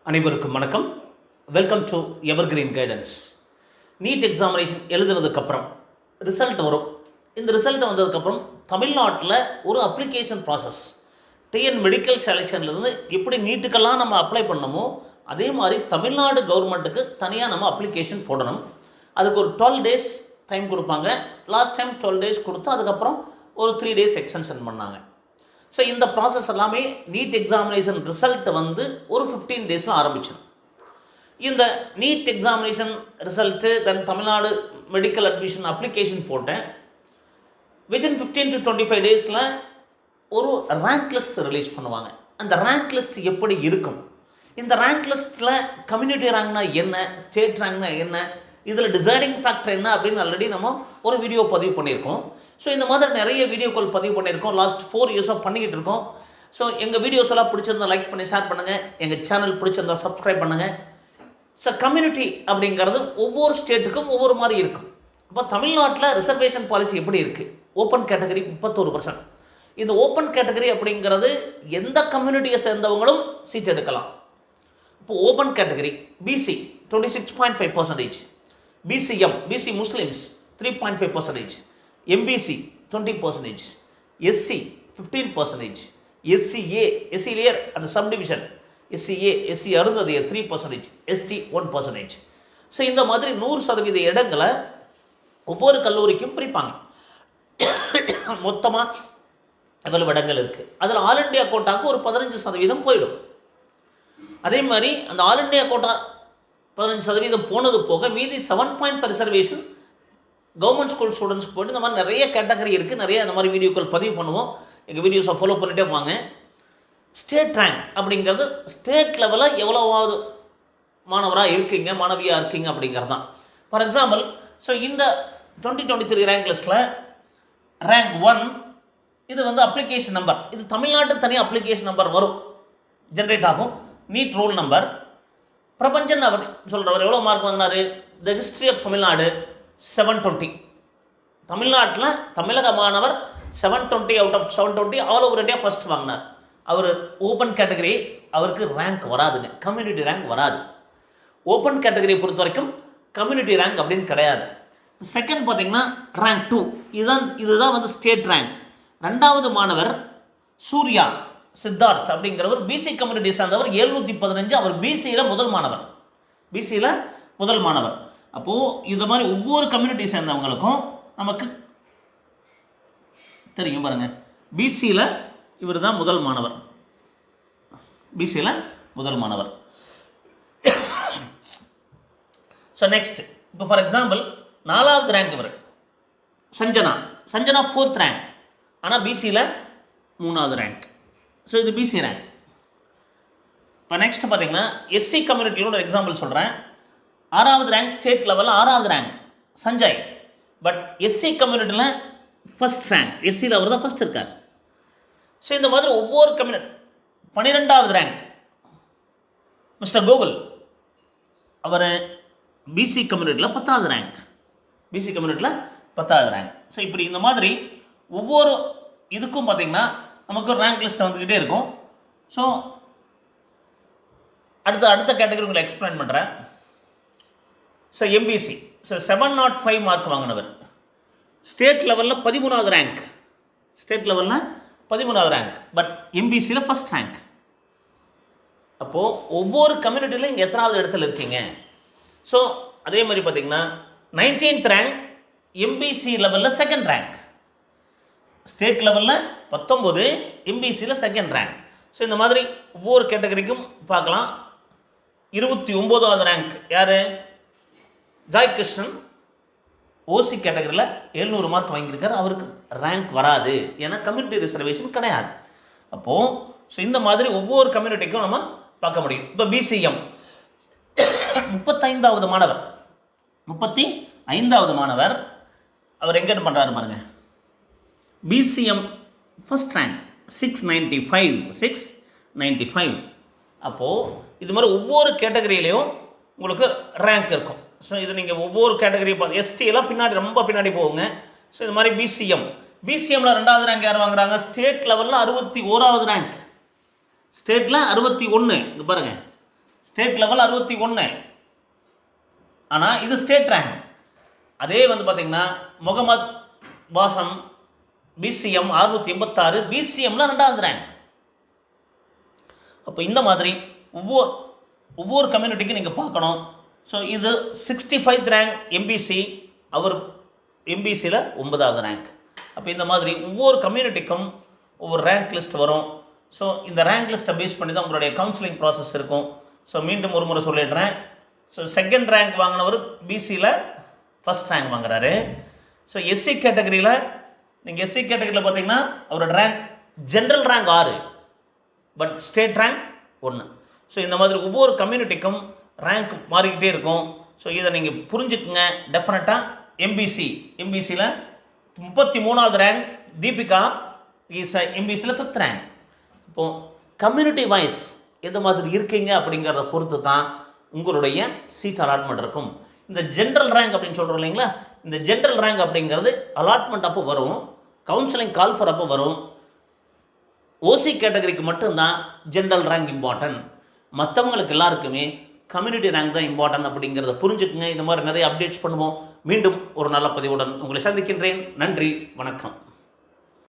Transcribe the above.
அனைவருக்கும் வணக்கம். Welcome to evergreen guidance. NEET examination எழுதுனதுக்கப்புறம் ரிசல்ட் வரும். இந்த ரிசல்ட் வந்ததுக்கப்புறம் தமிழ்நாட்டில் ஒரு அப்ளிகேஷன் ப்ராசஸ், டிஎன் மெடிக்கல் செலெக்ஷன்லேருந்து எப்படி நீட்டுக்கெல்லாம் நம்ம அப்ளை பண்ணமோ அதே மாதிரி தமிழ்நாடு கவர்மெண்ட்டுக்கு தனியாக நம்ம அப்ளிகேஷன் போடணும். அதுக்கு ஒரு 12 days டைம் கொடுப்பாங்க. லாஸ்ட் டைம் 12 days கொடுத்து அதுக்கப்புறம் ஒரு 3 days எக்ஸ்டென்ஷன் பண்ணாங்க. ஸோ இந்த ப்ராசஸ் எல்லாமே நீட் எக்ஸாமினேஷன் ரிசல்ட் வந்து ஒரு 15 days ஆரம்பிச்சிடும். இந்த நீட் எக்ஸாமினேஷன் ரிசல்ட்டு தென் தமிழ்நாடு மெடிக்கல் அட்மிஷன் அப்ளிகேஷன் போட்டேன். வித்தின் 15 to 25 days ஒரு ரேங்க் லிஸ்ட் ரிலீஸ் பண்ணுவாங்க. அந்த ரேங்க் லிஸ்ட் எப்படி இருக்கும், இந்த ரேங்க் லிஸ்ட்டில் கம்யூனிட்டி ரேங்க்னா என்ன, ஸ்டேட் ரேங்க்னா என்ன, இதில் டிசைடிங் ஃபேக்டர் என்ன அப்படின்னு ஆல்ரெடி நம்ம ஒரு வீடியோ பதிவு பண்ணியிருக்கோம். ஸோ இந்த மாதிரி நிறைய வீடியோக்கள் பதிவு பண்ணியிருக்கோம். லாஸ்ட் 4 years பண்ணிக்கிட்டு இருக்கோம். ஸோ எங்கள் வீடியோஸ் எல்லாம் பிடிச்சிருந்தா லைக் பண்ணி ஷேர் பண்ணுங்கள். எங்கள் சேனல் பிடிச்சிருந்தா சப்ஸ்கிரைப் பண்ணுங்கள். ஸோ கம்யூனிட்டி அப்படிங்கிறது ஒவ்வொரு ஸ்டேட்டுக்கும் ஒவ்வொரு மாதிரி இருக்கும். இப்போ தமிழ்நாட்டில் ரிசர்வேஷன் பாலிசி எப்படி இருக்குது? Open category 31%. இந்த ஓப்பன் கேட்டகரி அப்படிங்கிறது எந்த கம்யூனிட்டியை சேர்ந்தவங்களும் சீட் எடுக்கலாம். இப்போ open category BC 26.5%, BCM BC Muslims 3.5%, MBC 20%, SC 15%, SCA எஸ்சிலேயர் அந்த subdivision SCA SC Arunthathiyar 3%, ST 1%. So இந்த மாதிரி 100% இடங்களை ஒவ்வொரு கல்லூரிக்கும் பிரிப்பாங்க. மொத்தமாக எவ்வளவு இடங்கள் இருக்குது, அதில் ஆல் இண்டியா கோட்டாவுக்கு ஒரு 15% போயிடும். அதே மாதிரி அந்த ஆல் இண்டியா கோட்டா 15% போனது போக மீதி 7.5 ரிசர்வேஷன் கவர்மெண்ட் ஸ்கூல் ஸ்டூடெண்ட்ஸ்க்கு போய்ட்டு இந்த மாதிரி நிறைய கேட்டகரி இருக்குது. நிறைய இந்த மாதிரி வீடியோக்கள் பதிவு பண்ணுவோம். எங்கள் வீடியோஸை ஃபாலோ பண்ணிகிட்டே வாங்க. ஸ்டேட் ரேங்க் அப்படிங்கிறது ஸ்டேட் லெவலில் எவ்வளோவாவது மாணவராக இருக்கீங்க, மாணவியாக இருக்கீங்க அப்படிங்கிறது தான். ஃபார் எக்ஸாம்பிள், ஸோ இந்த 2023 ரேங்க் லிஸ்ட்டில் ரேங்க் 1 இது வந்து அப்ளிகேஷன் நம்பர். இது தமிழ்நாட்டு தனியாக அப்ளிகேஷன் நம்பர் வரும், ஜென்ரேட் ஆகும். NEET roll number. பிரபஞ்சன் அவர் சொல்கிறவர் எவ்வளோ மார்க் வாங்கினார்? The history of Tamil Nadu 720. தமிழ்நாட்டில் தமிழக மாணவர் 720 out of 720 all over India first வாங்கினார். அவர் ஓப்பன் கேட்டகரி, அவருக்கு ரேங்க் வராதுங்க, கம்யூனிட்டி ரேங்க் வராது. ஓப்பன் கேட்டகரியை பொறுத்த வரைக்கும் கம்யூனிட்டி ரேங்க் அப்படின்னு கிடையாது. செகண்ட் பார்த்தீங்கன்னா ரேங்க் 2, இதுதான் வந்து ஸ்டேட் ரேங்க். ரெண்டாவது மாணவர் சூர்யா சித்தார்த் அப்படிங்கிறவர் பிசி கம்யூனிட்டி சேர்ந்தவர் 715. அவர் பிசியில் முதல் மாணவர். அப்போது இந்த மாதிரி ஒவ்வொரு கம்யூனிட்டி சேர்ந்தவங்களுக்கும் நமக்கு தெரியும் பாருங்கள். பிசியில் இவர் தான் முதல் மாணவர். ஸோ நெக்ஸ்ட், இப்போ ஃபார் எக்ஸாம்பிள் 4வது ரேங்க் இவர் சஞ்சனா 4th ரேங்க், ஆனால் பிசியில் 3வது ரேங்க். ஸோ இது பிசி ரேங்க். இப்போ நெக்ஸ்ட் பார்த்தீங்கன்னா எஸ்சி கம்யூனிட்டியில் ஒரு எக்ஸாம்பிள் சொல்கிறேன். 6வது ரேங்க் ஸ்டேட் லெவலில் 6வது ரேங்க் சஞ்சய். பட் எஸ்சி கம்யூனிட்டியில் ஃபர்ஸ்ட் ரேங்க், எஸ்சியில் அவர் தான் ஃபர்ஸ்ட் இருக்கார். ஸோ இந்த மாதிரி ஒவ்வொரு கம்யூனிட்டி. 12வது ரேங்க் மிஸ்டர் கோகுல், அவர் பிசி கம்யூனிட்டியில் 10வது ரேங்க். ஸோ இப்படி இந்த மாதிரி ஒவ்வொரு இதுக்கும் பார்த்திங்கன்னா நமக்கு ஒரு ரேங்க் லிஸ்ட் வந்துக்கிட்டே இருக்கும். ஸோ அடுத்த கேட்டகரி உங்களை எக்ஸ்பிளைன் பண்ணுறேன். ஸோ எம்பிசி, ஸோ 705 மார்க் வாங்கினவர் ஸ்டேட் லெவலில் 13வது ரேங்க். பட் எம்பிசியில் ஃபர்ஸ்ட் ரேங்க். அப்போது ஒவ்வொரு கம்யூனிட்டியில் இங்கே எத்தனாவது இடத்துல இருக்கீங்க? ஸோ அதே மாதிரி பார்த்தீங்கன்னா 19th ரேங்க் எம்பிசி லெவலில் செகண்ட் ரேங்க், ஸ்டேட் லெவலில் 19, எம்பிசியில் செகண்ட் ரேங்க். ஸோ இந்த மாதிரி ஒவ்வொரு கேட்டகரிக்கும் பார்க்கலாம். 29வது ரேங்க் யார்? ஜாய் கிருஷ்ணன், ஓசி கேட்டகரியில் 700 மார்க் வாங்கியிருக்கார். அவருக்கு ரேங்க் வராது, ஏன்னா கம்யூனிட்டி ரிசர்வேஷன் கிடையாது. அப்போது ஸோ இந்த மாதிரி ஒவ்வொரு கம்யூனிட்டிக்கும் நம்ம பார்க்க முடியும். இப்போ பிசிஎம் 35வது மாணவர் அவர் எங்கே பண்ணுறாரு பாருங்க. PCM first rank 695. அப்போது இது மாதிரி ஒவ்வொரு கேட்டகரியிலையும் உங்களுக்கு ரேங்க் இருக்கும். ஸோ இது நீங்கள் ஒவ்வொரு கேட்டகரி பார்த்து எஸ்டியெல்லாம் ரொம்ப பின்னாடி போகுங்க. ஸோ இது மாதிரி பிசிஎம்மில் 2வது ரேங்க் யார் வாங்குறாங்க? ஸ்டேட் லெவலில் 61வது ரேங்க். ஸ்டேட்டில் 61. இங்கே பாருங்கள், ஸ்டேட் லெவல் 61. ஆனால் இது ஸ்டேட் ரேங்க். அதே வந்து பார்த்திங்கன்னா முகமது பாசம் பிசிஎம் 686, பிசிஎம்ல 2வது ரேங்க். அப்போ இந்த மாதிரி ஒவ்வொரு கம்யூனிட்டிக்கும் நீங்கள் பார்க்கணும். ஸோ இது 65th ரேங்க் எம்பிசி, அவர் எம்பிசியில் 9வது ரேங்க். அப்போ இந்த மாதிரி ஒவ்வொரு கம்யூனிட்டிக்கும் ஒவ்வொரு ரேங்க் லிஸ்ட் வரும். ஸோ இந்த ரேங்க் லிஸ்ட்டை பேஸ் பண்ணி தான் உங்களுடைய கவுன்சிலிங் ப்ராசஸ் இருக்கும். ஸோ மீண்டும் ஒரு முறை சொல்லிடுறேன். ஸோ 2nd ரேங்க் வாங்கினவர் பிசியில் 1st ரேங்க் வாங்குறாரு. ஸோ எஸ்சி கேட்டகரியில் நீங்கள் எஸ்சி கேட்டகரியில் பார்த்தீங்கன்னா அவரோட rank general rank 6, but state rank 1. So இந்த மாதிரி ஒவ்வொரு கம்யூனிட்டிக்கும் ரேங்க் மாறிக்கிட்டே இருக்கும். ஸோ இதை நீங்கள் புரிஞ்சுக்குங்க. டெஃபினட்டாக எம்பிசியில் 33வது ரேங்க் தீபிகா இஸ் எம்பிசியில் 5th ரேங்க். இப்போது கம்யூனிட்டி வைஸ் எந்த மாதிரி இருக்கீங்க அப்படிங்கிறத பொறுத்து தான் உங்களுடைய சீட் அலாட்மெண்ட் இருக்கும். இந்த ஜென்ரல் ரேங்க் அப்படின்னு சொல்கிறோம் இல்லைங்களா, இந்த ஜென்ரல் ரேங்க் அப்படிங்கிறது அலாட்மெண்ட் அப்போ வரும், கவுன்சிலிங் கால் ஃபார் அப்போ வரும். ஓசி கேட்டகரிக்கு மட்டும்தான் ஜென்ரல் ரேங்க் இம்பார்ட்டன்ட். மற்றவங்களுக்கு எல்லாருக்குமே கம்யூனிட்டி ரேங்க் தான் இம்பார்ட்டன்ட் அப்படிங்கிறத புரிஞ்சுக்குங்க. இந்த மாதிரி நிறைய அப்டேட்ஸ் பண்ணுவோம். மீண்டும் ஒரு நல்ல பதிவுடன் உங்களை சந்திக்கின்றேன். நன்றி, வணக்கம்.